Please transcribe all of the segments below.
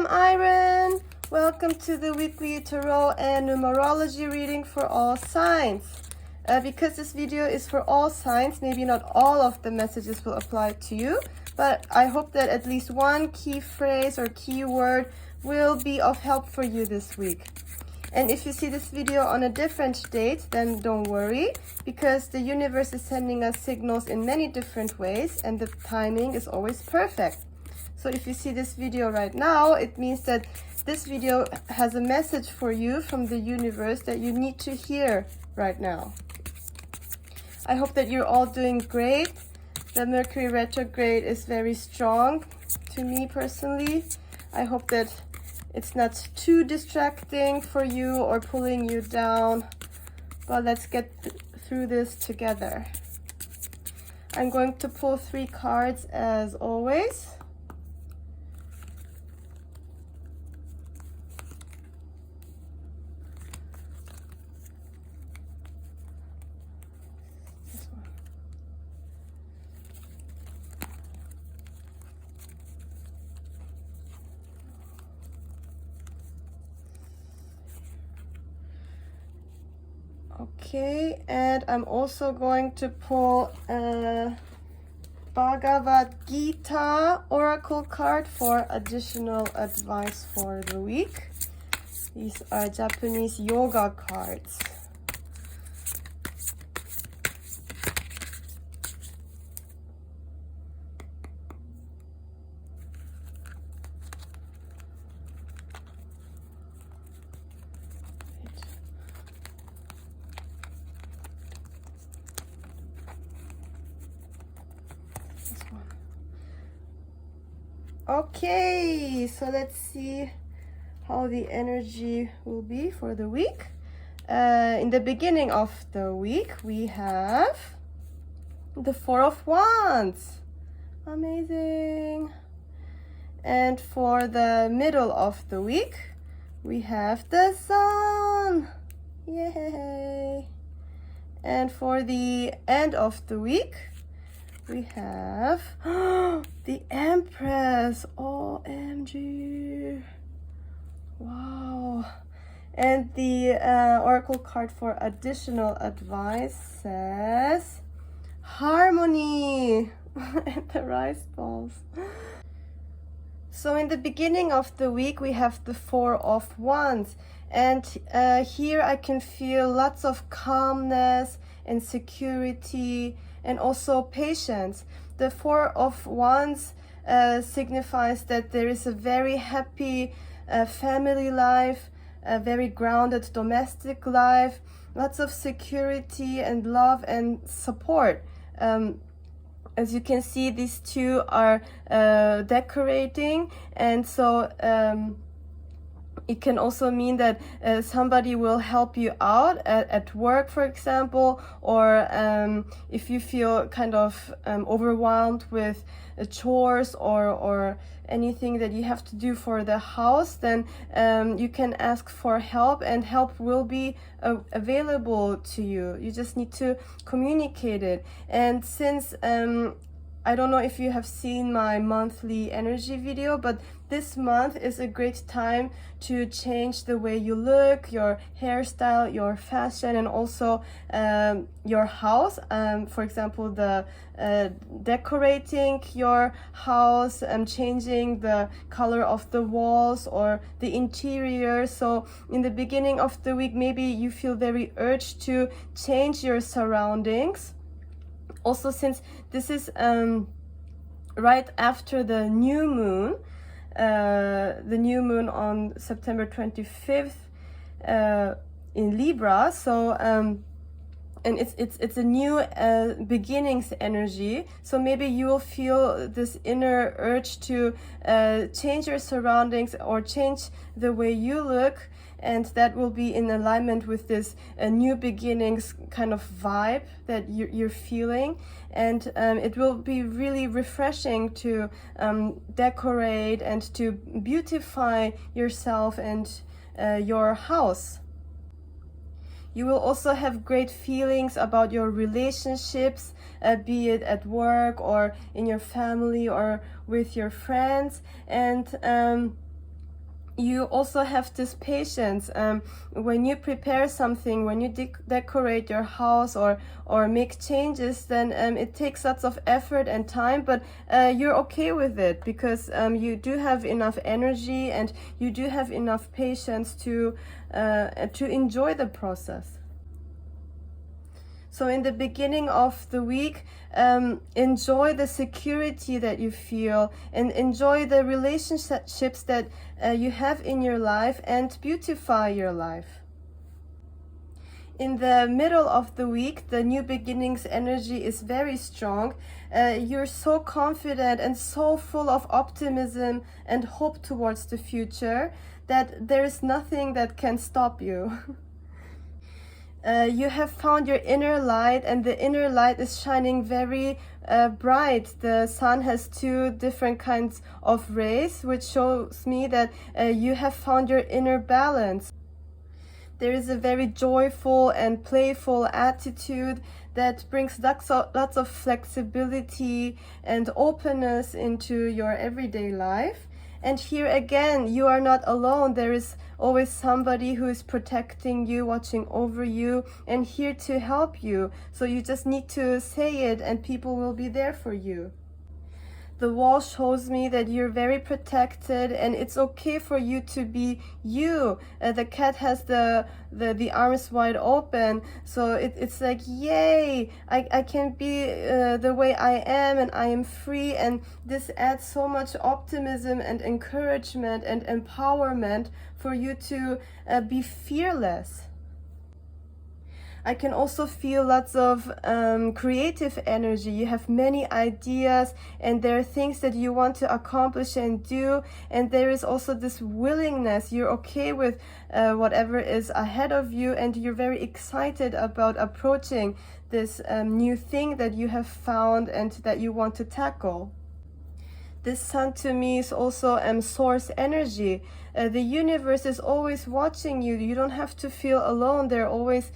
Aeryn. Welcome to the weekly Tarot and Numerology reading for all signs. Because this video is for all signs, maybe not all of the messages will apply to you, but I hope that at least one key phrase or key word will be of help for you this week. And if you see this video on a different date, then don't worry, because the universe is sending us signals in many different ways and the timing is always perfect. So if you see this video right now, it means that this video has a message for you from the universe that you need to hear right now. I hope that you're all doing great. The Mercury retrograde is very strong to me personally. I hope that it's not too distracting for you or pulling you down, but let's get through this together. I'm going to pull 3 cards as always. Okay, and I'm also going to pull a Bhagavad Gita oracle card for additional advice for the week. These are Japanese yoga cards. Okay, so let's see how the energy will be for the week. In the beginning of the week, we have the 4 of Wands. Amazing. And for the middle of the week, we have the Sun. Yay. And for the end of the week, we have the Empress. OMG. Wow. And the oracle card for additional advice says harmony. And the rice balls. So in the beginning of the week, we have the 4 of Wands. And here I can feel lots of calmness and security and also patience. The 4 of Wands signifies that there is a very happy family life, a very grounded domestic life, lots of security and love and support. As you can see, these two are decorating, and so it can also mean that somebody will help you out at work, for example, or if you feel kind of overwhelmed with chores or anything that you have to do for the house, then you can ask for help, and help will be available to you. You just need to communicate it. And since I don't know if you have seen my monthly energy video, but this month is a great time to change the way you look, your hairstyle, your fashion, and also your house. For example, the decorating your house and changing the color of the walls or the interior. So in the beginning of the week, maybe you feel very urged to change your surroundings. Also, since this is right after the new moon on September 25th in Libra, so and it's a new beginnings energy. So maybe you will feel this inner urge to change your surroundings or change the way you look, and that will be in alignment with this new beginnings kind of vibe that you're feeling. And it will be really refreshing to decorate and to beautify yourself and your house. You will also have great feelings about your relationships, be it at work or in your family or with your friends. And you also have this patience. When you prepare something, when you decorate your house or make changes, then it takes lots of effort and time, but you're okay with it because you do have enough energy and you do have enough patience to enjoy the process. So in the beginning of the week, enjoy the security that you feel and enjoy the relationships that you have in your life and beautify your life. In the middle of the week, the new beginnings energy is very strong. You're so confident and so full of optimism and hope towards the future that there is nothing that can stop you. You have found your inner light, and the inner light is shining very bright. The sun has two different kinds of rays, which shows me that you have found your inner balance. There is a very joyful and playful attitude that brings lots of flexibility and openness into your everyday life. And here again, you are not alone. There is always somebody who is protecting you, watching over you, and here to help you. So you just need to say it and people will be there for you. The wall shows me that you're very protected and it's okay for you to be you. The cat has the arms wide open, so it's like, yay, I can be the way I am and I am free, and this adds so much optimism and encouragement and empowerment for you to be fearless. I can also feel lots of creative energy. You have many ideas and there are things that you want to accomplish and do, and there is also this willingness. You're okay with whatever is ahead of you and you're very excited about approaching this new thing that you have found and that you want to tackle. This sun to me is also source energy. The universe is always watching you. You don't have to feel alone. There are always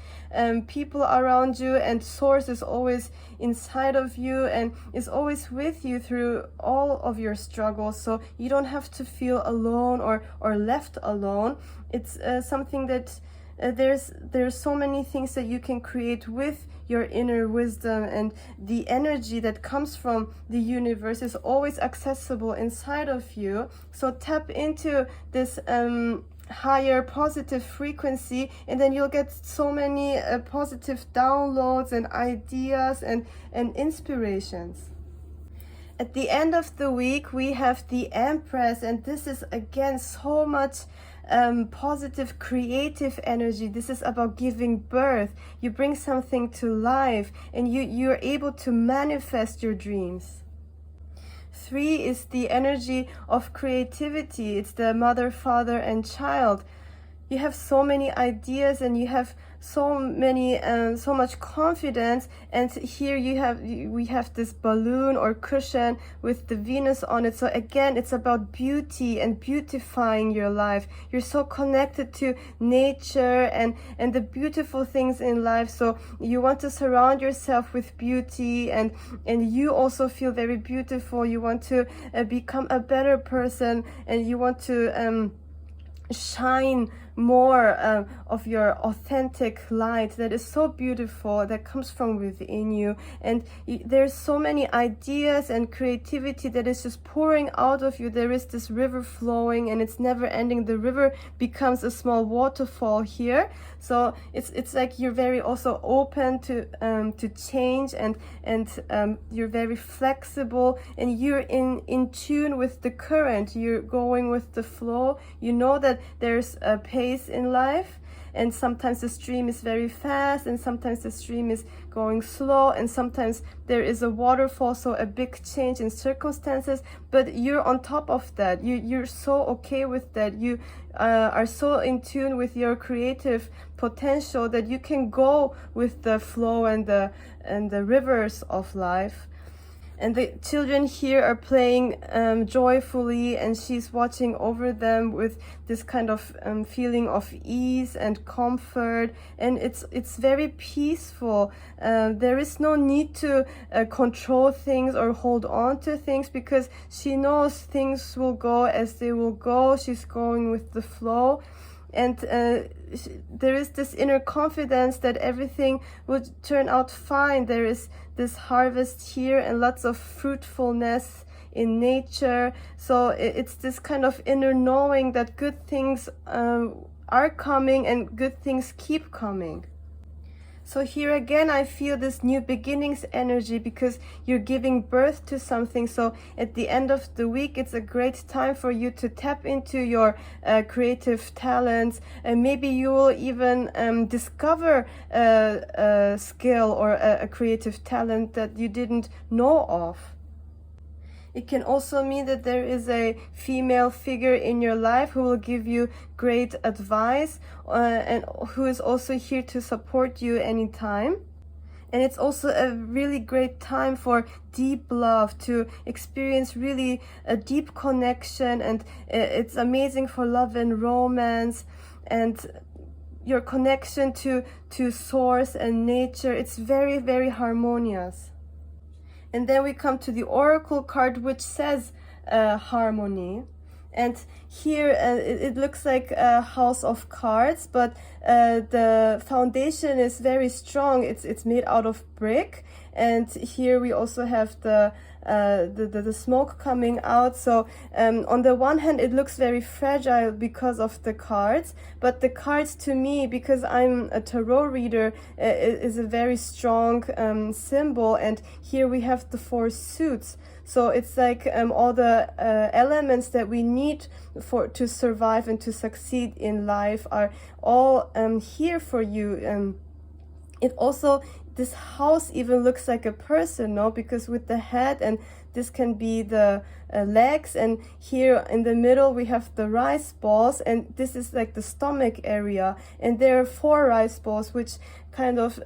people around you, and source is always inside of you and is always with you through all of your struggles. So you don't have to feel alone or left alone. It's something that there's so many things that you can create with your inner wisdom, and the energy that comes from the universe is always accessible inside of you. So tap into this higher positive frequency, and then you'll get so many positive downloads and ideas and inspirations. At the end of the week, we have the Empress, and this is again so much positive creative energy. This is about giving birth. You bring something to life and you're able to manifest your dreams. 3 is the energy of creativity. It's the mother, father, and child. You have so many ideas and you have so much confidence, and here we have this balloon or cushion with the Venus on it. So again, it's about beauty and beautifying your life. You're so connected to nature and the beautiful things in life, so you want to surround yourself with beauty, and you also feel very beautiful. You want to become a better person, and you want to shine more of your authentic light that is so beautiful, that comes from within you. And there's so many ideas and creativity that is just pouring out of you. There is this river flowing and it's never ending. The river becomes a small waterfall here. So it's like you're very also open to change, and you're very flexible, and you're in tune with the current. You're going with the flow. You know that there's a pace in life, and sometimes the stream is very fast and sometimes the stream is going slow, and sometimes there is a waterfall, so a big change in circumstances, but you're on top of that. You're so okay with that. You are so in tune with your creative potential that you can go with the flow and the rivers of life. And the children here are playing joyfully, and she's watching over them with this kind of feeling of ease and comfort, and it's very peaceful. There is no need to control things or hold on to things, because she knows things will go as they will go. She's going with the flow, and there is this inner confidence that everything would turn out fine. There is this harvest here and lots of fruitfulness in nature. So it's this kind of inner knowing that good things are coming and good things keep coming. So here again, I feel this new beginnings energy, because you're giving birth to something. So at the end of the week, it's a great time for you to tap into your creative talents. And maybe you will even discover a skill or a creative talent that you didn't know of. It can also mean that there is a female figure in your life who will give you great advice and who is also here to support you anytime. And it's also a really great time for deep love, to experience really a deep connection. And it's amazing for love and romance and your connection to source and nature. It's very, very harmonious. And then we come to the oracle card, which says harmony. And here it looks like a house of cards, but the foundation is very strong. It's made out of brick. And here we also have the smoke coming out. So on the one hand, it looks very fragile because of the cards, but the cards to me, because I'm a tarot reader, is a very strong symbol. And here we have the 4 suits. So it's like all the elements that we need to survive and to succeed in life are all here for you. It also, this house even looks like a person, no? Because with the head, and this can be the legs, and here in the middle we have the rice balls, and this is like the stomach area, and there are 4 rice balls, which kind of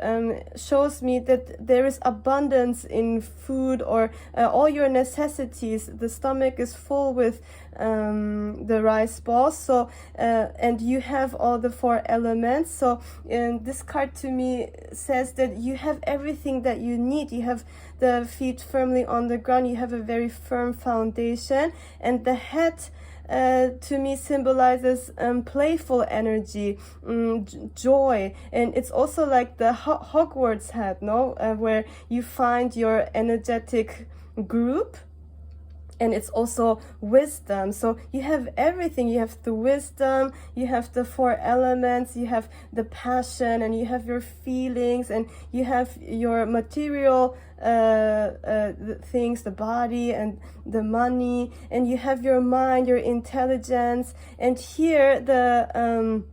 shows me that there is abundance in food or all your necessities. The stomach is full with the rice balls. So and you have all the 4 elements. So this card to me says that you have everything that you need. You have the feet firmly on the ground. You have a very firm foundation, and the head to me symbolizes playful energy, joy, and it's also like the Hogwarts hat, no, where you find your energetic group. And it's also wisdom. So you have everything. You have the wisdom, you have the 4 elements, you have the passion, and you have your feelings, and you have your material things, the body and the money, and you have your mind, your intelligence. And here the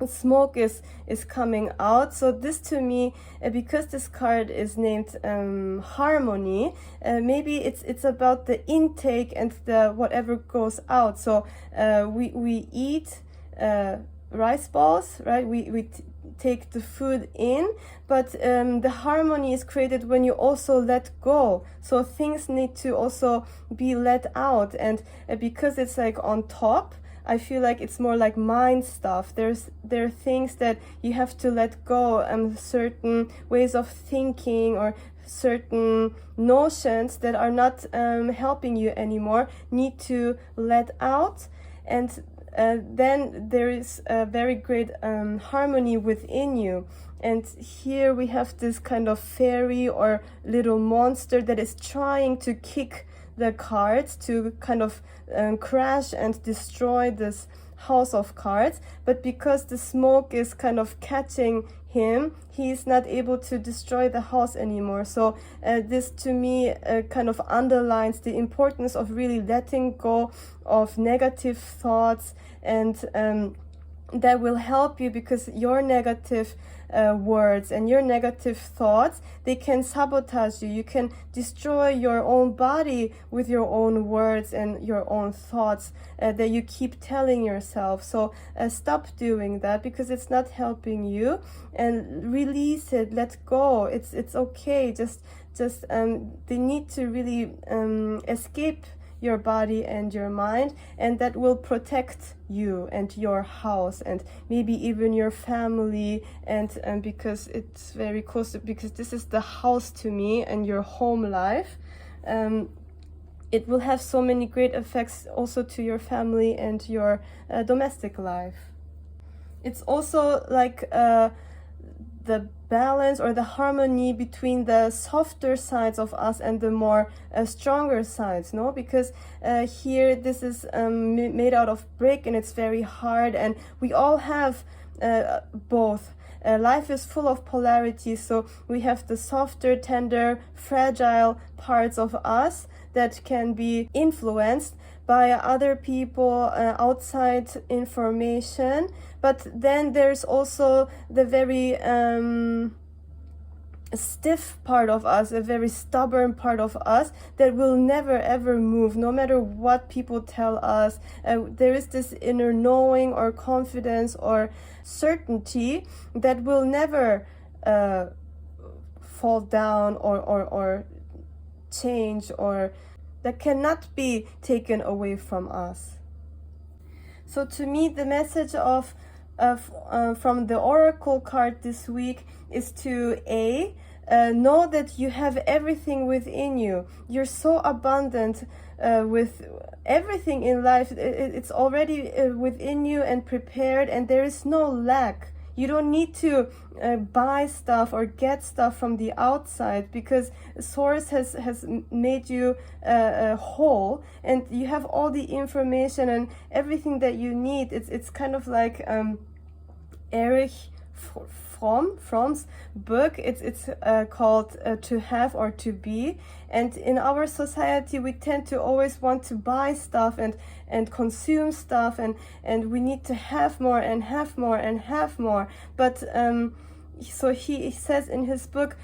smoke is coming out. So this to me, because this card is named harmony, maybe it's about the intake and the whatever goes out. So we eat rice balls, right? We take the food in, but the harmony is created when you also let go. So things need to also be let out, and because it's like on top, I feel like it's more like mind stuff. There are things that you have to let go, certain ways of thinking or certain notions that are not helping you anymore need to let out. And then there is a very great harmony within you. And here we have this kind of fairy or little monster that is trying to kick the cards to kind of crash and destroy this house of cards, but because the smoke is kind of catching him, he is not able to destroy the house anymore. So this to me kind of underlines the importance of really letting go of negative thoughts, and that will help you, because your negative words and your negative thoughts, they can sabotage you. You can destroy your own body with your own words and your own thoughts that you keep telling yourself. So stop doing that, because it's not helping you, and release it, let go. It's okay. Just just they need to really escape your body and your mind, and that will protect you and your house and maybe even your family, and because it's very close to, because this is the house to me and your home life. It will have so many great effects also to your family and your domestic life. It's also like the balance or the harmony between the softer sides of us and the more stronger sides, no? Because here this is made out of brick and it's very hard, and we all have both. Life is full of polarity, so we have the softer, tender, fragile parts of us that can be influenced by other people, outside information. But then there's also the very stiff part of us, a very stubborn part of us that will never ever move, no matter what people tell us. There is this inner knowing or confidence or certainty that will never fall down or change, or that cannot be taken away from us. So to me, the message from the oracle card this week is to know that you have everything within you. You're so abundant with everything in life. It's already within you and prepared, and there is no lack. You don't need to buy stuff or get stuff from the outside, because Source has made you whole, and you have all the information and everything that you need. It's kind of like Erich Fromm's book. It's called To Have or To Be. And in our society, we tend to always want to buy stuff and consume stuff, and we need to have more and have more and have more. But so he says in his book,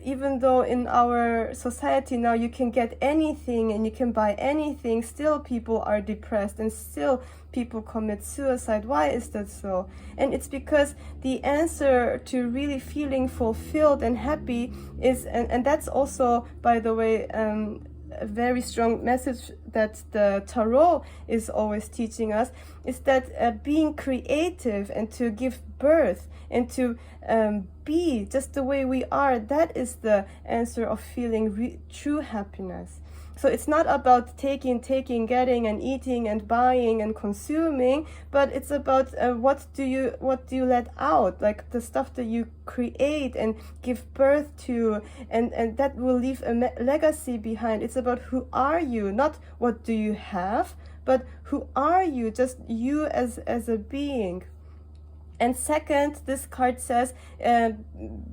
even though in our society now you can get anything and you can buy anything, still people are depressed and still people commit suicide. Why is that so? And it's because the answer to really feeling fulfilled and happy is, and that's also, by the way, a very strong message that the Tarot is always teaching us, is that being creative and to give birth and to be just the way we are, that is the answer of feeling true happiness. So it's not about taking, getting and eating and buying and consuming, but it's about what do you let out, like the stuff that you create and give birth to, and that will leave a legacy behind. It's about who are you, not what do you have, but who are you, just you as a being. And second, this card says,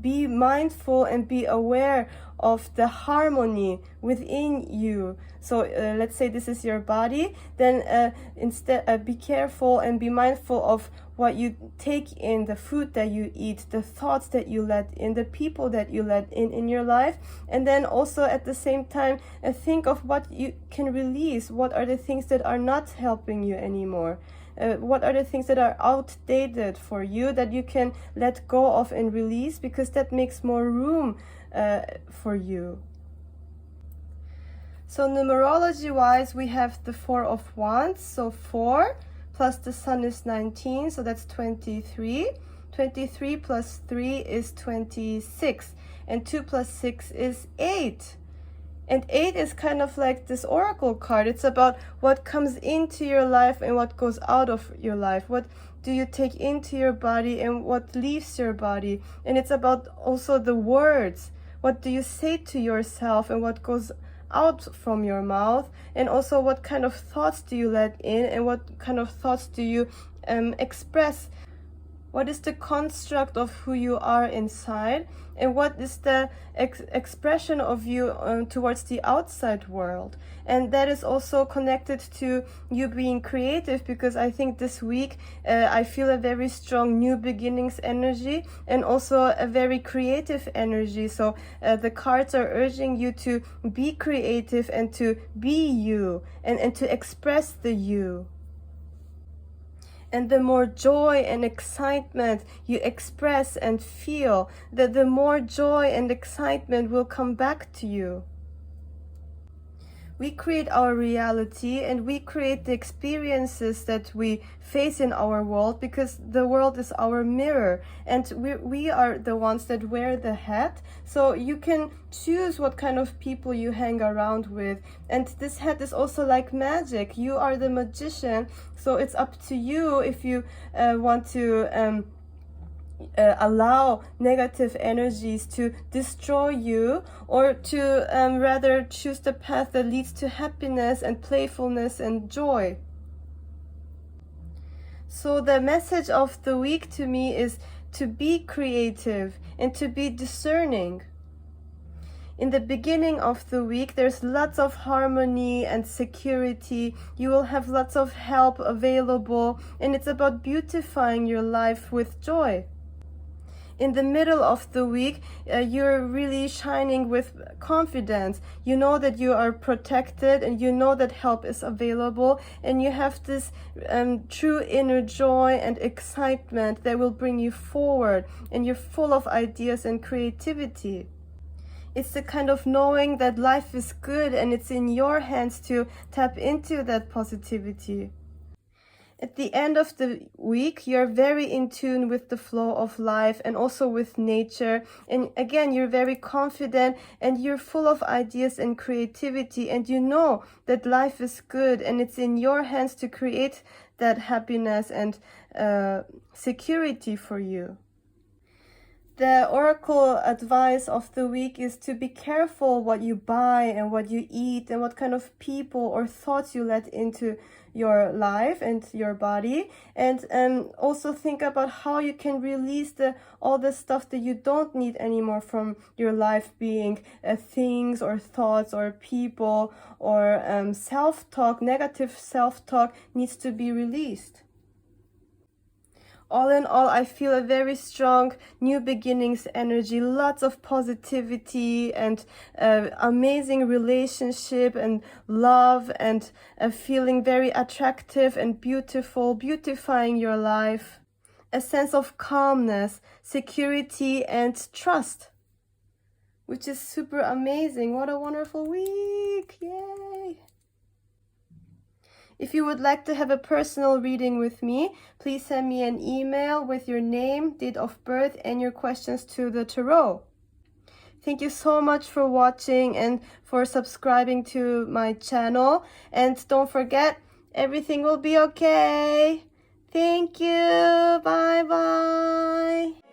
be mindful and be aware of the harmony within you. So let's say this is your body, then instead be careful and be mindful of what you take in, the food that you eat, the thoughts that you let in, the people that you let in your life. And then also at the same time, think of what you can release. What are the things that are not helping you anymore? What are the things that are outdated for you that you can let go of and release, because that makes more room for you. So numerology wise, we have the 4 of Wands. So 4 plus the Sun is 19, so that's 23. 23 plus 3 is 26, and 2 plus 6 is 8. And 8 is kind of like this oracle card. It's about what comes into your life and what goes out of your life. What do you take into your body and what leaves your body? And it's about also the words. What do you say to yourself and what goes out from your mouth? And also what kind of thoughts do you let in and what kind of thoughts do you express? What is the construct of who you are inside, and what is the expression of you towards the outside world? And that is also connected to you being creative, because I think this week I feel a very strong new beginnings energy and also a very creative energy. So the cards are urging you to be creative and to be you and to express the you. And the more joy and excitement you express and feel, that the more joy and excitement will come back to you. We create our reality and we create the experiences that we face in our world, because the world is our mirror and we are the ones that wear the hat. So you can choose what kind of people you hang around with. And this hat is also like magic. You are the magician. So it's up to you if you want to allow negative energies to destroy you, or to rather choose the path that leads to happiness and playfulness and joy. So the message of the week to me is to be creative and to be discerning. In the beginning of the week, there's lots of harmony and security. You will have lots of help available, and it's about beautifying your life with joy. In the middle of the week, you're really shining with confidence. You know that you are protected and you know that help is available, and you have this true inner joy and excitement that will bring you forward, and you're full of ideas and creativity. It's the kind of knowing that life is good and it's in your hands to tap into that positivity. At the end of the week, you're very in tune with the flow of life and also with nature. And again, you're very confident and you're full of ideas and creativity. And you know that life is good and it's in your hands to create that happiness and security for you. The oracle advice of the week is to be careful what you buy and what you eat and what kind of people or thoughts you let into your life and your body. And also think about how you can release all the stuff that you don't need anymore from your life, being things or thoughts or people or self-talk. Negative self-talk needs to be released. All in all, I feel a very strong new beginnings energy, lots of positivity and amazing relationship and love, and feeling very attractive and beautiful, beautifying your life. A sense of calmness, security and trust, which is super amazing. What a wonderful week. Yay! If you would like to have a personal reading with me, please send me an email with your name, date of birth, and your questions to the tarot. Thank you so much for watching and for subscribing to my channel. And don't forget, everything will be okay. Thank you. Bye-bye.